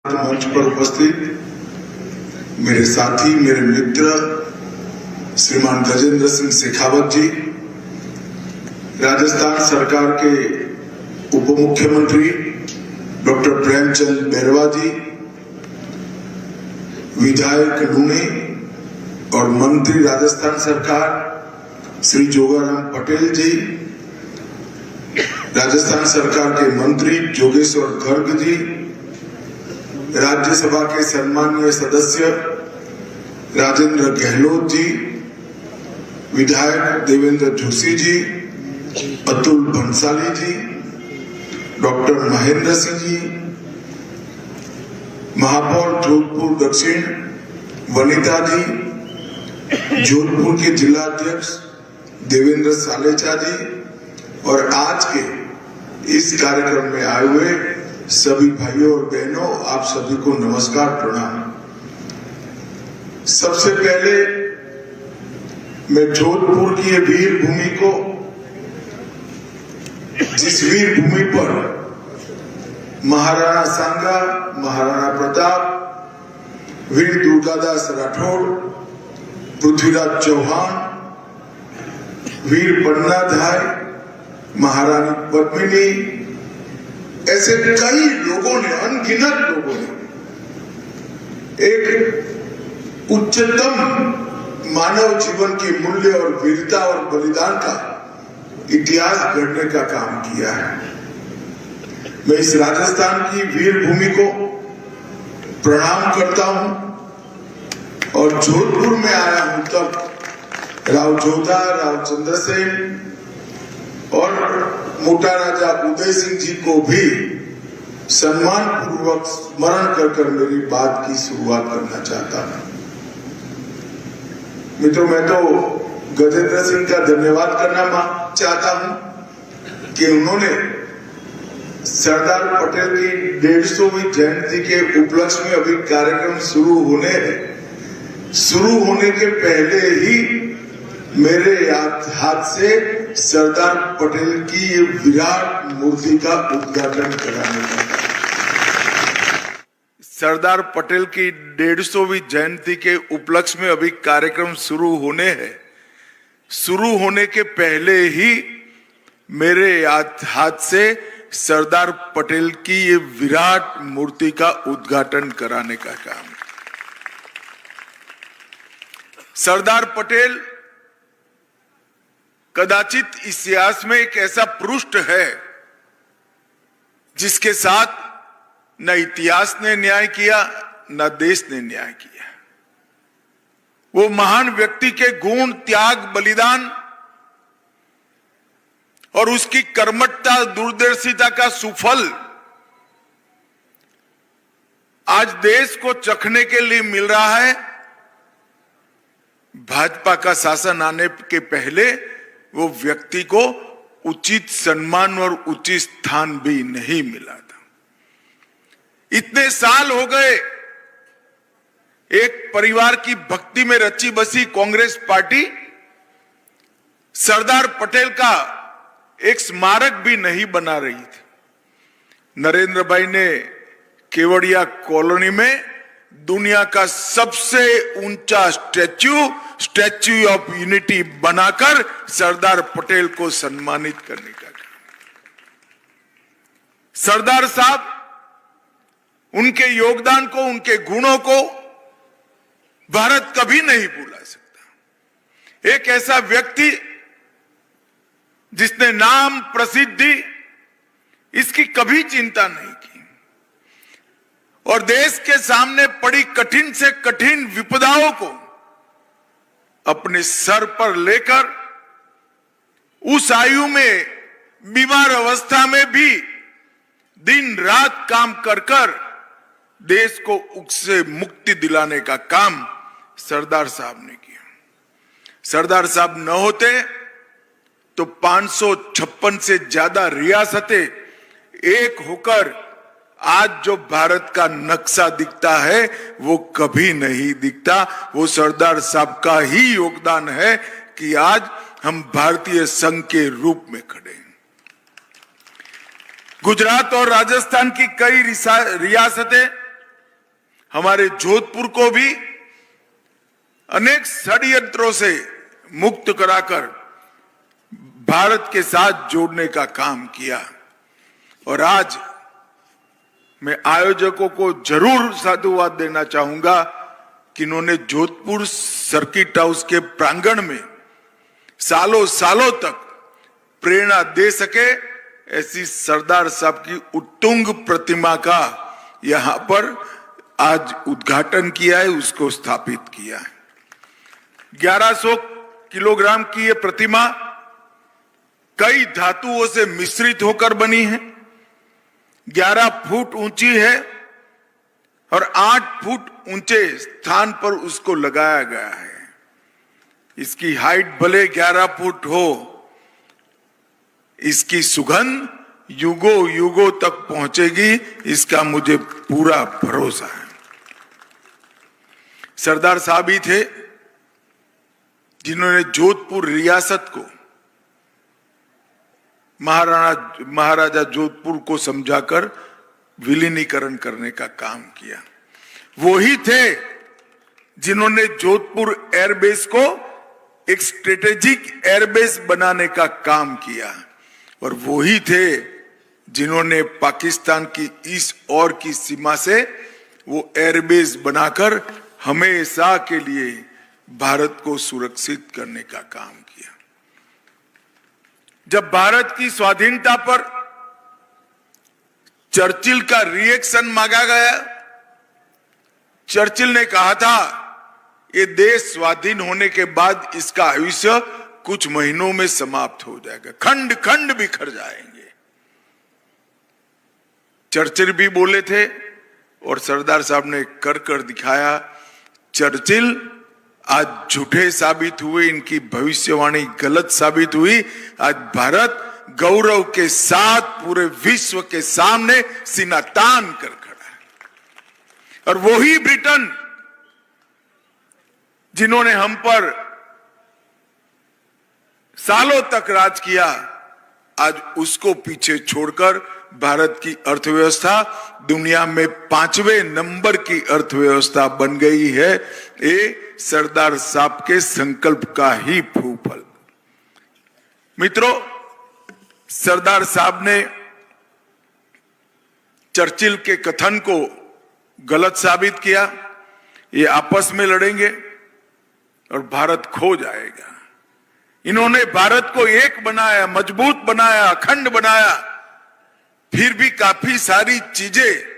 मंच पर उपस्थित मेरे साथी, मेरे मित्र श्रीमान गजेंद्र सिंह शेखावत जी, राजस्थान सरकार के उप मुख्यमंत्री डॉक्टर प्रेमचंद बैरवा जी, विधायक लूणी और मंत्री राजस्थान सरकार श्री जोगाराम पटेल जी, राजस्थान सरकार के मंत्री जोगेश्वर गर्ग जी, राज्यसभा के सम्मानीय सदस्य राजेंद्र गहलोत जी, विधायक देवेंद्र जोशी जी, अतुल भंसाली जी, डॉक्टर महेंद्र सिंह जी, महापौर जोधपुर दक्षिण वनिता जी, जोधपुर के जिला अध्यक्ष देवेंद्र सालेचा जी और आज के इस कार्यक्रम में आए हुए सभी भाइयों और बहनों, आप सभी को नमस्कार, प्रणाम। सबसे पहले मैं जोधपुर की ये वीर भूमि को, जिस वीर भूमि पर महाराणा सांगा, महाराणा प्रताप, वीर दुर्गादास राठौड़, पृथ्वीराज चौहान, वीर पन्नाधाय, महारानी पद्मिनी, ऐसे कई लोगों ने, अनगिनत लोगों ने एक उच्चतम मानव जीवन की मूल्य और वीरता और बलिदान का इतिहास गढ़ने का काम किया है। मैं इस राजस्थान की वीर भूमि को प्रणाम करता हूं और जोधपुर में आया हूं तब राव जोधा, राव चंद्रसेन और मोटा राजा उदय सिंह जी को भी सम्मान पूर्वक स्मरण कर मेरी बात की शुरुआत करना चाहता हूं। मित्रों, मैं तो गजेंद्र सिंह का धन्यवाद करना चाहता हूं कि उन्होंने सरदार पटेल की 150वीं जयंती के उपलक्ष्य में अभी कार्यक्रम शुरू होने के पहले ही मेरे हाथ से सरदार पटेल की ये विराट मूर्ति का उद्घाटन कराने का। सरदार पटेल की 150वीं जयंती के उपलक्ष्य में अभी कार्यक्रम शुरू होने के पहले ही मेरे हाथ से सरदार पटेल की ये विराट मूर्ति का उद्घाटन कराने का काम। सरदार पटेल कदाचित इतिहास में एक ऐसा पृष्ठ है जिसके साथ न इतिहास ने न्याय किया, न देश ने न्याय किया। वो महान व्यक्ति के गुण, त्याग, बलिदान और उसकी कर्मठता, दूरदर्शिता का सुफल आज देश को चखने के लिए मिल रहा है। भाजपा का शासन आने के पहले वो व्यक्ति को उचित सम्मान और उचित स्थान भी नहीं मिला था। इतने साल हो गए एक परिवार की भक्ति में रची बसी कांग्रेस पार्टी सरदार पटेल का एक स्मारक भी नहीं बना रही थी। नरेंद्र भाई ने केवड़िया कॉलोनी में दुनिया का सबसे ऊंचा स्टैच्यू ऑफ यूनिटी बनाकर सरदार पटेल को सम्मानित करने का काम। सरदार साहब उनके योगदान को, उनके गुणों को भारत कभी नहीं भुला सकता। एक ऐसा व्यक्ति जिसने नाम, प्रसिद्धि इसकी कभी चिंता नहीं की और देश के सामने पड़ी कठिन से कठिन विपदाओं को अपने सर पर लेकर उस आयु में, बीमार अवस्था में भी दिन रात काम कर देश को उससे मुक्ति दिलाने का काम सरदार साहब ने किया। सरदार साहब न होते तो 556 से ज्यादा रियासतें एक होकर आज जो भारत का नक्शा दिखता है वो कभी नहीं दिखता। वो सरदार साहब का ही योगदान है कि आज हम भारतीय संघ के रूप में खड़े हैं। गुजरात और राजस्थान की कई रियासतें हमारे जोधपुर को भी अनेक षड्यंत्रों से मुक्त कराकर भारत के साथ जोड़ने का काम किया। और आज मैं आयोजकों को जरूर साधुवाद देना चाहूंगा कि इन्होंने जोधपुर सर्किट हाउस के प्रांगण में सालों सालों तक प्रेरणा दे सके ऐसी सरदार साहब की उत्तुंग प्रतिमा का यहां पर आज उद्घाटन किया है, उसको स्थापित किया है। 1100 किलोग्राम की यह प्रतिमा कई धातुओं से मिश्रित होकर बनी है, 11 फुट ऊंची है और 8 फुट ऊंचे स्थान पर उसको लगाया गया है। इसकी हाइट भले 11 फुट हो, इसकी सुगंध युगों युगों तक पहुंचेगी, इसका मुझे पूरा भरोसा है। सरदार साहब ही थे जिन्होंने जोधपुर रियासत को महाराजा जोधपुर को समझाकर विलीनीकरण करने का काम किया। वो ही थे जिन्होंने जोधपुर एयरबेस को एक स्ट्रेटेजिक एयरबेस बनाने का काम किया और वो ही थे जिन्होंने पाकिस्तान की ईस्ट और की सीमा से वो एयरबेस बनाकर हमेशा के लिए भारत को सुरक्षित करने का काम किया। जब भारत की स्वाधीनता पर चर्चिल का रिएक्शन मांगा गया, चर्चिल ने कहा था ये देश स्वाधीन होने के बाद इसका आयुष्य कुछ महीनों में समाप्त हो जाएगा, खंड खंड बिखर जाएंगे। चर्चिल भी बोले थे और सरदार साहब ने कर दिखाया। चर्चिल आज झूठे साबित हुए, इनकी भविष्यवाणी गलत साबित हुई। आज भारत गौरव के साथ पूरे विश्व के सामने सीना तान कर खड़ा है। और वही ब्रिटेन जिन्होंने हम पर सालों तक राज किया, आज उसको पीछे छोड़कर भारत की अर्थव्यवस्था दुनिया में 5वें नंबर की अर्थव्यवस्था बन गई है। ये सरदार साहब के संकल्प का ही फल। मित्रों, सरदार साहब ने चर्चिल के कथन को गलत साबित किया। ये आपस में लड़ेंगे और भारत खो जाएगा। इन्होंने भारत को एक बनाया, मजबूत बनाया, अखंड बनाया। फिर भी काफी सारी चीजें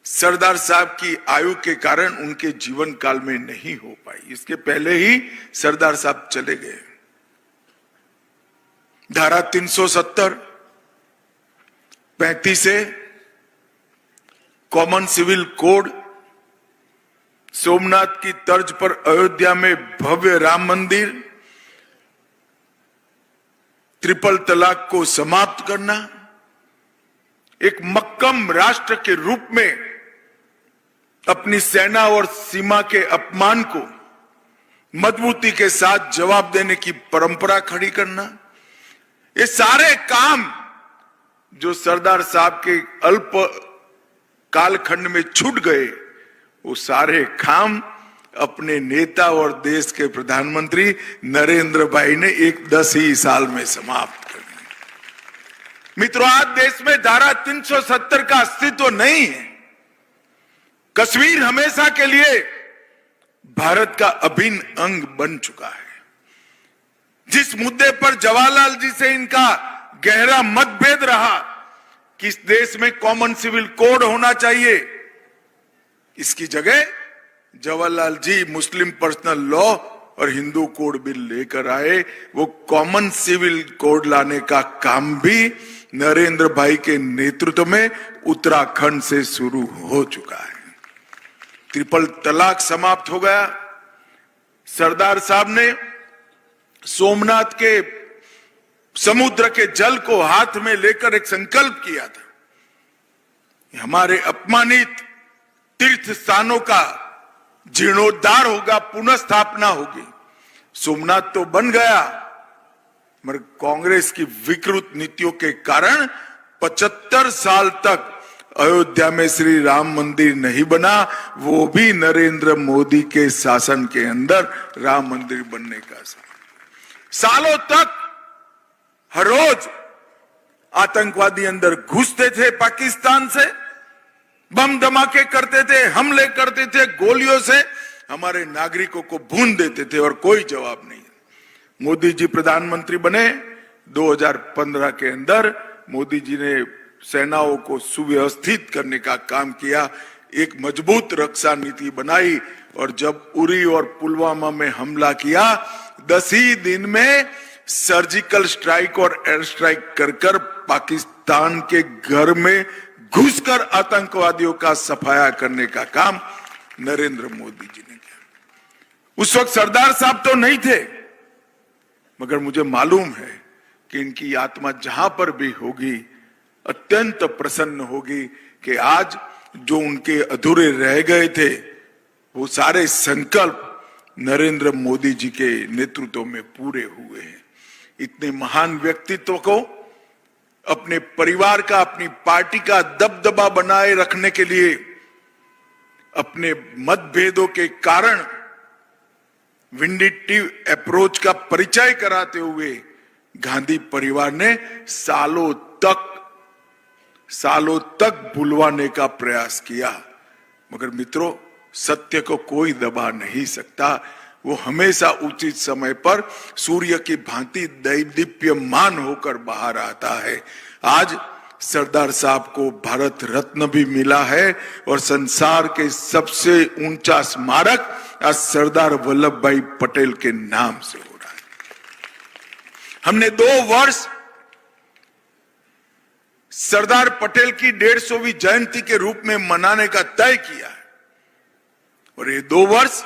सरदार साहब की आयु के कारण उनके जीवन काल में नहीं हो पाई। इसके पहले ही सरदार साहब चले गए। धारा 370, 35 से कॉमन सिविल कोड, सोमनाथ की तर्ज पर अयोध्या में भव्य राम मंदिर, ट्रिपल तलाक को समाप्त करना, एक मक्कम राष्ट्र के रूप में अपनी सेना और सीमा के अपमान को मजबूती के साथ जवाब देने की परंपरा खड़ी करना, ये सारे काम जो सरदार साहब के अल्प कालखंड में छूट गए, वो सारे काम अपने नेता और देश के प्रधानमंत्री नरेंद्र भाई ने 10 ही साल में समाप्त कर दिया। मित्रों, आज देश में धारा 370 का अस्तित्व नहीं है। कश्मीर हमेशा के लिए भारत का अभिन्न अंग बन चुका है। जिस मुद्दे पर जवाहरलाल जी से इनका गहरा मतभेद रहा कि इस देश में कॉमन सिविल कोड होना चाहिए, इसकी जगह जवाहरलाल जी मुस्लिम पर्सनल लॉ और हिंदू कोड बिल लेकर आए। वो कॉमन सिविल कोड लाने का काम भी नरेंद्र भाई के नेतृत्व में उत्तराखंड से शुरू हो चुका है। ट्रिपल तलाक समाप्त हो गया। सरदार साहब ने सोमनाथ के समुद्र के जल को हाथ में लेकर एक संकल्प किया था, हमारे अपमानित तीर्थ स्थानों का जीर्णोद्धार होगा, पुनर्स्थापना होगी। सोमनाथ तो बन गया, मगर कांग्रेस की विकृत नीतियों के कारण 75 साल तक अयोध्या में श्री राम मंदिर नहीं बना, वो भी नरेंद्र मोदी के शासन के अंदर राम मंदिर बनने का सालों तक हर रोज आतंकवादी अंदर घुसते थे, पाकिस्तान से बम धमाके करते थे, हमले करते थे, गोलियों से हमारे नागरिकों को भून देते थे और कोई जवाब नहीं। मोदी जी प्रधानमंत्री बने 2015 के अंदर, मोदी जी ने सेनाओं को सुव्यवस्थित करने का काम किया, एक मजबूत रक्षा नीति बनाई और जब उरी और पुलवामा में हमला किया 10 ही दिन में सर्जिकल स्ट्राइक और एयर स्ट्राइक कर पाकिस्तान के घर में घुसकर आतंकवादियों का सफाया करने का काम नरेंद्र मोदी जी ने किया। उस वक्त सरदार साहब तो नहीं थे, मगर मुझे मालूम है कि इनकी आत्मा जहां पर भी होगी अत्यंत प्रसन्न होगी कि आज जो उनके अधूरे रह गए थे वो सारे संकल्प नरेंद्र मोदी जी के नेतृत्व में पूरे हुए हैं। इतने महान व्यक्तित्व को अपने परिवार का, अपनी पार्टी का दबदबा बनाए रखने के लिए अपने मतभेदों के कारण विंडिटिव अप्रोच का परिचय कराते हुए गांधी परिवार ने सालों तक भुलवाने का प्रयास किया, मगर मित्रों सत्य को कोई दबा नहीं सकता। वो हमेशा उचित समय पर सूर्य की भांति दैदीप्यमान होकर बाहर आता है। आज सरदार साहब को भारत रत्न भी मिला है और संसार के सबसे ऊंचा स्मारक आज सरदार वल्लभ भाई पटेल के नाम से हो रहा है। हमने 2 वर्ष सरदार पटेल की 150वीं जयंती के रूप में मनाने का तय किया है और ये 2 वर्ष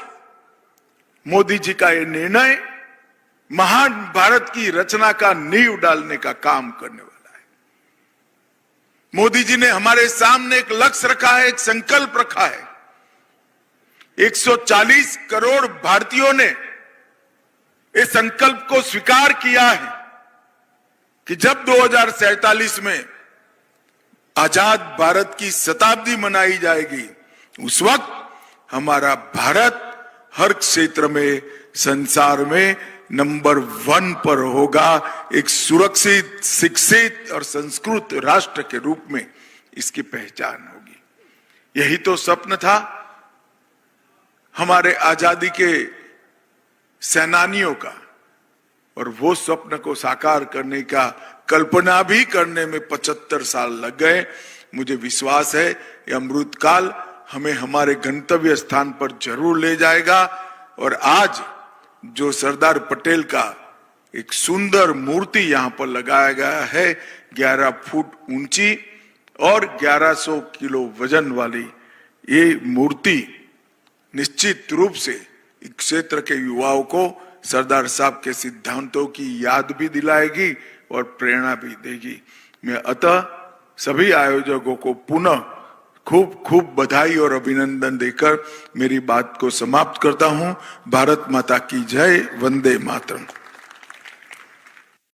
मोदी जी का ये निर्णय महान भारत की रचना का नींव डालने का काम करने वाला है। मोदी जी ने हमारे सामने एक लक्ष्य रखा है, एक संकल्प रखा है। 140 करोड़ भारतीयों ने इस संकल्प को स्वीकार किया है कि जब 2047 में आजाद भारत की शताब्दी मनाई जाएगी, उस वक्त हमारा भारत हर क्षेत्र में संसार में नंबर 1 पर होगा। एक सुरक्षित, शिक्षित और संस्कृत राष्ट्र के रूप में इसकी पहचान होगी। यही तो स्वप्न था हमारे आजादी के सेनानियों का और वो स्वप्न को साकार करने का कल्पना भी करने में 75 साल लग गए। मुझे विश्वास है ये अमृतकाल हमें हमारे गंतव्य स्थान पर जरूर ले जाएगा और आज जो सरदार पटेल का एक सुंदर मूर्ति यहां पर लगाया गया है, 11 फुट ऊंची और 1100 किलो वजन वाली ये मूर्ति निश्चित रूप से इस क्षेत्र के युवाओं को सरदार साहब के सिद्धांतों की याद भी दिलाएगी और प्रेरणा भी देगी। मैं अतः सभी आयोजकों को पुनः खूब खूब बधाई और अभिनंदन देकर मेरी बात को समाप्त करता हूं। भारत माता की जय। वंदे मातरम।